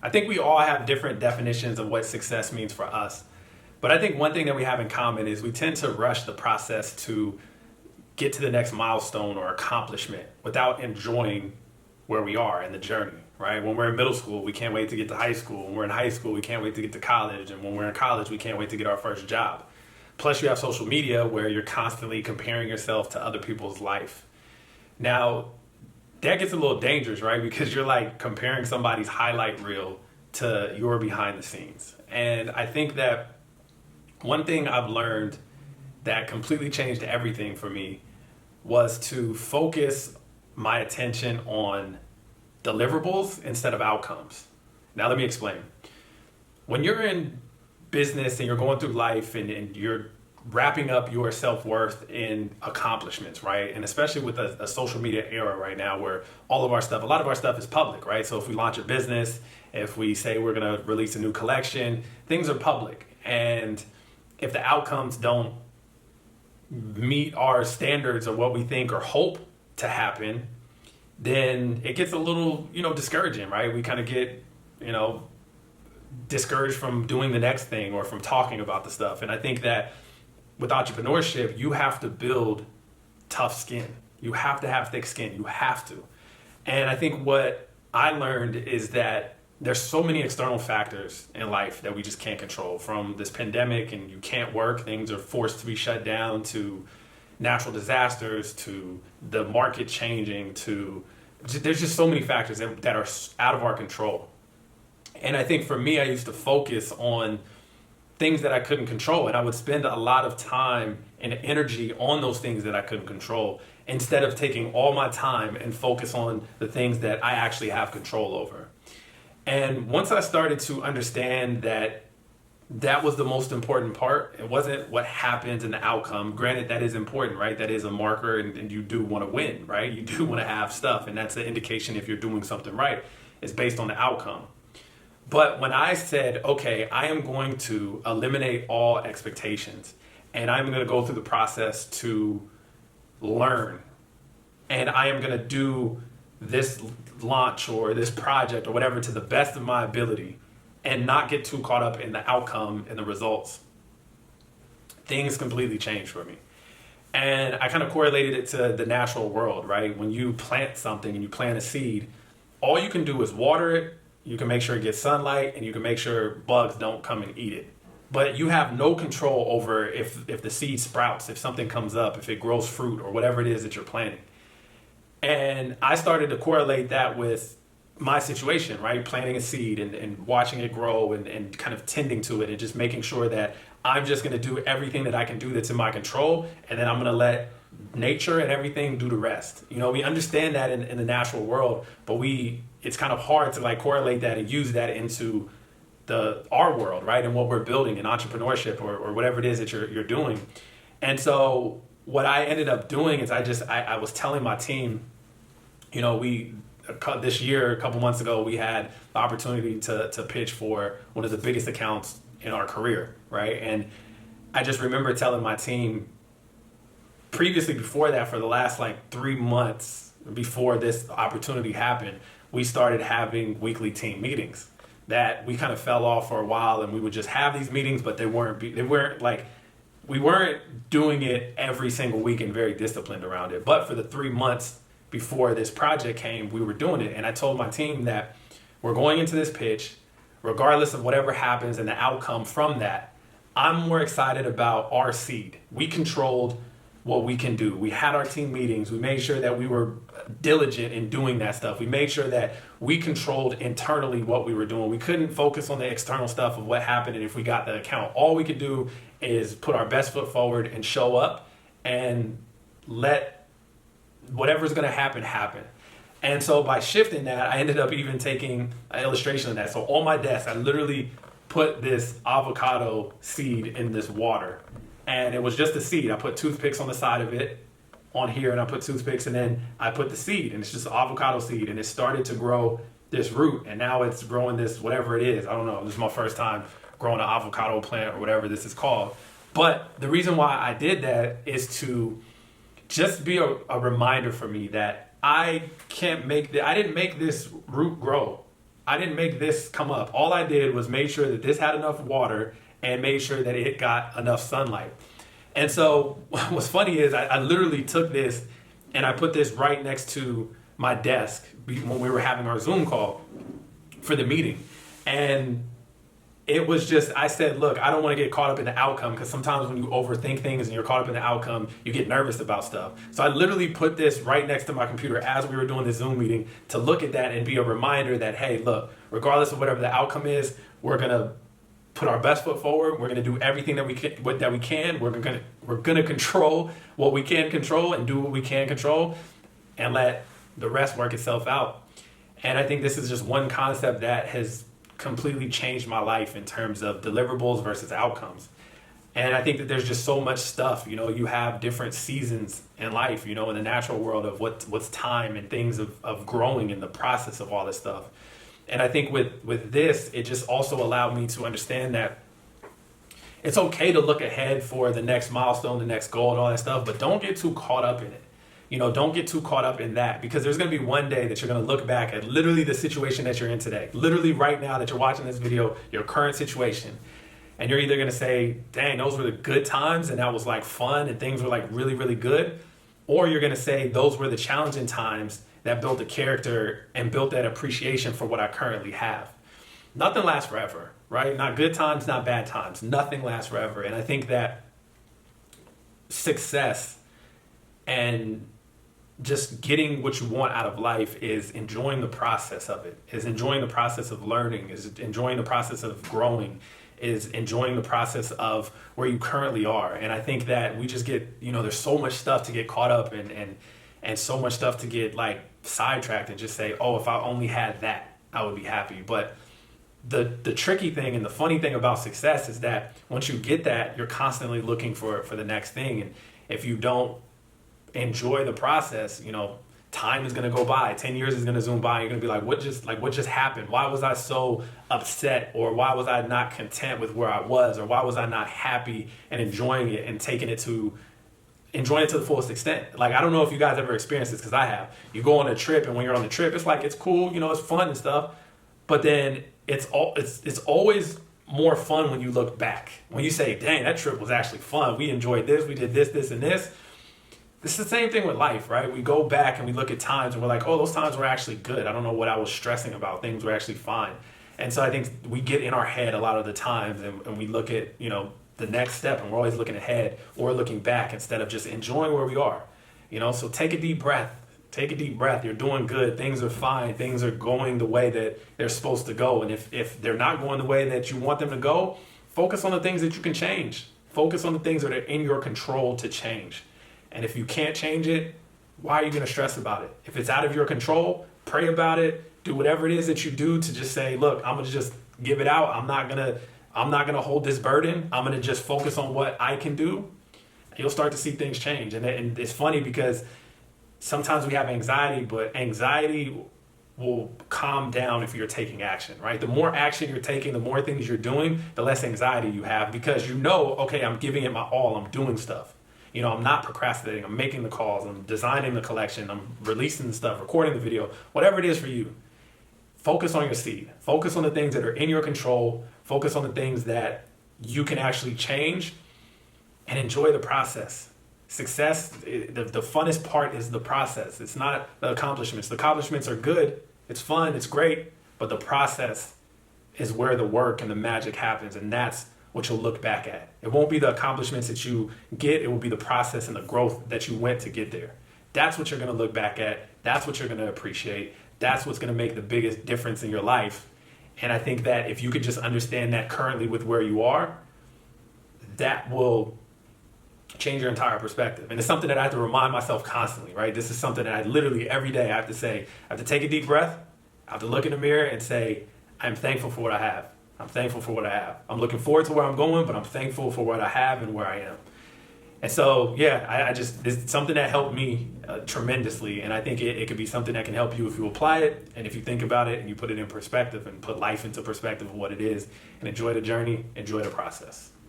I think we all have different definitions of what success means for us. But I think one thing that we have in common is we tend to rush the process to get to the next milestone or accomplishment without enjoying where we are in the journey, right? When we're in middle school, we can't wait to get to high school. When we're in high school, we can't wait to get to college. And when we're in college, we can't wait to get our first job. Plus, you have social media where you're constantly comparing yourself to other people's life. Now, that gets a little dangerous, right? Because you're like comparing somebody's highlight reel to your behind the scenes. And I think that one thing I've learned that completely changed everything for me was to focus my attention on deliverables instead of outcomes. Now, let me explain. When you're in business and you're going through life and you're wrapping up your self-worth in accomplishments, right? And especially with a social media era right now where a lot of our stuff is public, right? So if we launch a business, if we say we're gonna release a new collection, things are public. And if the outcomes don't meet our standards of what we think or hope to happen, then it gets a little, discouraging, right? We kind of get, discouraged from doing the next thing or from talking about the stuff. And I think that with entrepreneurship, you have to build tough skin. You have to have thick skin. You have to. And I think what I learned is that there's so many external factors in life that we just can't control, from this pandemic and you can't work, things are forced to be shut down, to natural disasters, to the market changing, to there's just so many factors that are out of our control. And I think for me, I used to focus on things that I couldn't control, and I would spend a lot of time and energy on those things that I couldn't control instead of taking all my time and focus on the things that I actually have control over. And once I started to understand that that was the most important part, it wasn't what happens in the outcome. Granted, that is important, right? That is a marker, and you do want to win, right? You do want to have stuff, and that's an indication if you're doing something right. It's based on the outcome. But when I said, okay, I am going to eliminate all expectations and I'm going to go through the process to learn, and I am going to do this launch or this project or whatever to the best of my ability and not get too caught up in the outcome and the results, things completely changed for me. And I kind of correlated it to the natural world, right? When you plant something and you plant a seed, all you can do is water it. You can make sure it gets sunlight, and you can make sure bugs don't come and eat it. But you have no control over if the seed sprouts, if something comes up, if it grows fruit or whatever it is that you're planting. And I started to correlate that with my situation, right? Planting a seed and watching it grow and kind of tending to it and just making sure that I'm just going to do everything that I can do that's in my control, and then I'm going to let nature and everything do the rest. We understand that in the natural world, but it's kind of hard to like correlate that and use that into our world, right? And what we're building in entrepreneurship or whatever it is that you're doing. And so what I ended up doing is I was telling my team, this year, a couple months ago, we had the opportunity to pitch for one of the biggest accounts in our career, right? And I just remember telling my team previously, before that, for the last 3 months before this opportunity happened, we started having weekly team meetings that we kind of fell off for a while, and we would just have these meetings, but we weren't doing it every single week and very disciplined around it. But for the 3 months before this project came, we were doing it. And I told my team that we're going into this pitch, regardless of whatever happens and the outcome from that, I'm more excited about our seed. We controlled what we can do. We had our team meetings. We made sure that we were diligent in doing that stuff. We made sure that we controlled internally what we were doing. We couldn't focus on the external stuff of what happened and if we got the account. All we could do is put our best foot forward and show up and let whatever's going to happen. And so by shifting that, I ended up even taking an illustration of that. So on my desk, I literally put this avocado seed in this water. And it was just a seed. I put toothpicks on the side of it on here, and I put toothpicks, and then I put the seed, and it's just avocado seed, and it started to grow this root, and now it's growing this, whatever it is. I don't know. This is my first time growing an avocado plant or whatever this is called. But the reason why I did that is to just be a reminder for me that I didn't make this root grow I didn't make this come up. All I did was make sure that this had enough water and made sure that it got enough sunlight. And so what's funny is I literally took this and I put this right next to my desk when we were having our Zoom call for the meeting. And it was just, I said, look, I don't want to get caught up in the outcome, because sometimes when you overthink things and you're caught up in the outcome, you get nervous about stuff. So I literally put this right next to my computer as we were doing the Zoom meeting to look at that and be a reminder that, hey, look, regardless of whatever the outcome is, we're going to put our best foot forward. We're going to do everything that we can. We're going to control what we can control and do what we can control and let the rest work itself out. And I think this is just one concept that has completely changed my life in terms of deliverables versus outcomes. And I think that there's just so much stuff, you have different seasons in life, in the natural world of what's time and things of growing in the process of all this stuff. And I think with this, it just also allowed me to understand that it's okay to look ahead for the next milestone, the next goal and all that stuff, but don't get too caught up in it. Don't get too caught up in that, because there's going to be one day that you're going to look back at literally the situation that you're in today, literally right now that you're watching this video, your current situation. And you're either going to say, dang, those were the good times and that was like fun and things were like really, really good. Or you're going to say those were the challenging times that built the character and built that appreciation for what I currently have. Nothing lasts forever, right? Not good times, not bad times. Nothing lasts forever. And I think that success and just getting what you want out of life is enjoying the process of it, is enjoying the process of learning, is enjoying the process of growing, is enjoying the process of where you currently are. And I think that we just get, there's so much stuff to get caught up in and so much stuff to get like sidetracked and just say, oh, if I only had that, I would be happy. But the tricky thing and the funny thing about success is that once you get that, you're constantly looking for the next thing. And if you don't enjoy the process, time is going to go by, 10 years is going to zoom by. You're going to be like, what just happened? Why was I so upset? Or why was I not content with where I was? Or why was I not happy and enjoying it and enjoying it to the fullest extent? Like, I don't know if you guys ever experienced this, because I have. You go on a trip, and when you're on the trip, it's like, it's cool, it's fun and stuff. But then it's always more fun when you look back. When you say, dang, that trip was actually fun. We enjoyed this. We did this, this, and this. It's the same thing with life, right? We go back and we look at times and we're like, oh, those times were actually good. I don't know what I was stressing about. Things were actually fine. And so I think we get in our head a lot of the times, and we look at, the next step, and we're always looking ahead or looking back instead of just enjoying where we are. So take a deep breath. Take a deep breath. You're doing good. Things are fine. Things are going the way that they're supposed to go. And if they're not going the way that you want them to go, focus on the things that you can change. Focus on the things that are in your control to change. And if you can't change it, why are you going to stress about it? If it's out of your control, pray about it. Do whatever it is that you do to just say, look, I'm going to just give it out. I'm not going to hold this burden. I'm going to just focus on what I can do. You'll start to see things change. And it's funny because sometimes we have anxiety, but anxiety will calm down if you're taking action, right? The more action you're taking, the more things you're doing, the less anxiety you have, because okay, I'm giving it my all. I'm doing stuff. I'm not procrastinating. I'm making the calls. I'm designing the collection. I'm releasing the stuff, recording the video, whatever it is for you. Focus on your seed. Focus on the things that are in your control. Focus on the things that you can actually change, and enjoy the process. Success, the funnest part is the process. It's not the accomplishments. The accomplishments are good. It's fun. It's great. But the process is where the work and the magic happens. And that's what you'll look back at. It won't be the accomplishments that you get. It will be the process and the growth that you went to get there. That's what you're going to look back at. That's what you're going to appreciate. That's what's going to make the biggest difference in your life. And I think that if you could just understand that currently with where you are, that will change your entire perspective. And it's something that I have to remind myself constantly, right? This is something that I literally every day I have to say. I have to take a deep breath. I have to look in the mirror and say, I'm thankful for what I have. I'm thankful for what I have. I'm looking forward to where I'm going, but I'm thankful for what I have and where I am. And so, yeah, it's something that helped me tremendously. And I think it could be something that can help you if you apply it, and if you think about it and you put it in perspective and put life into perspective of what it is, and enjoy the journey, enjoy the process.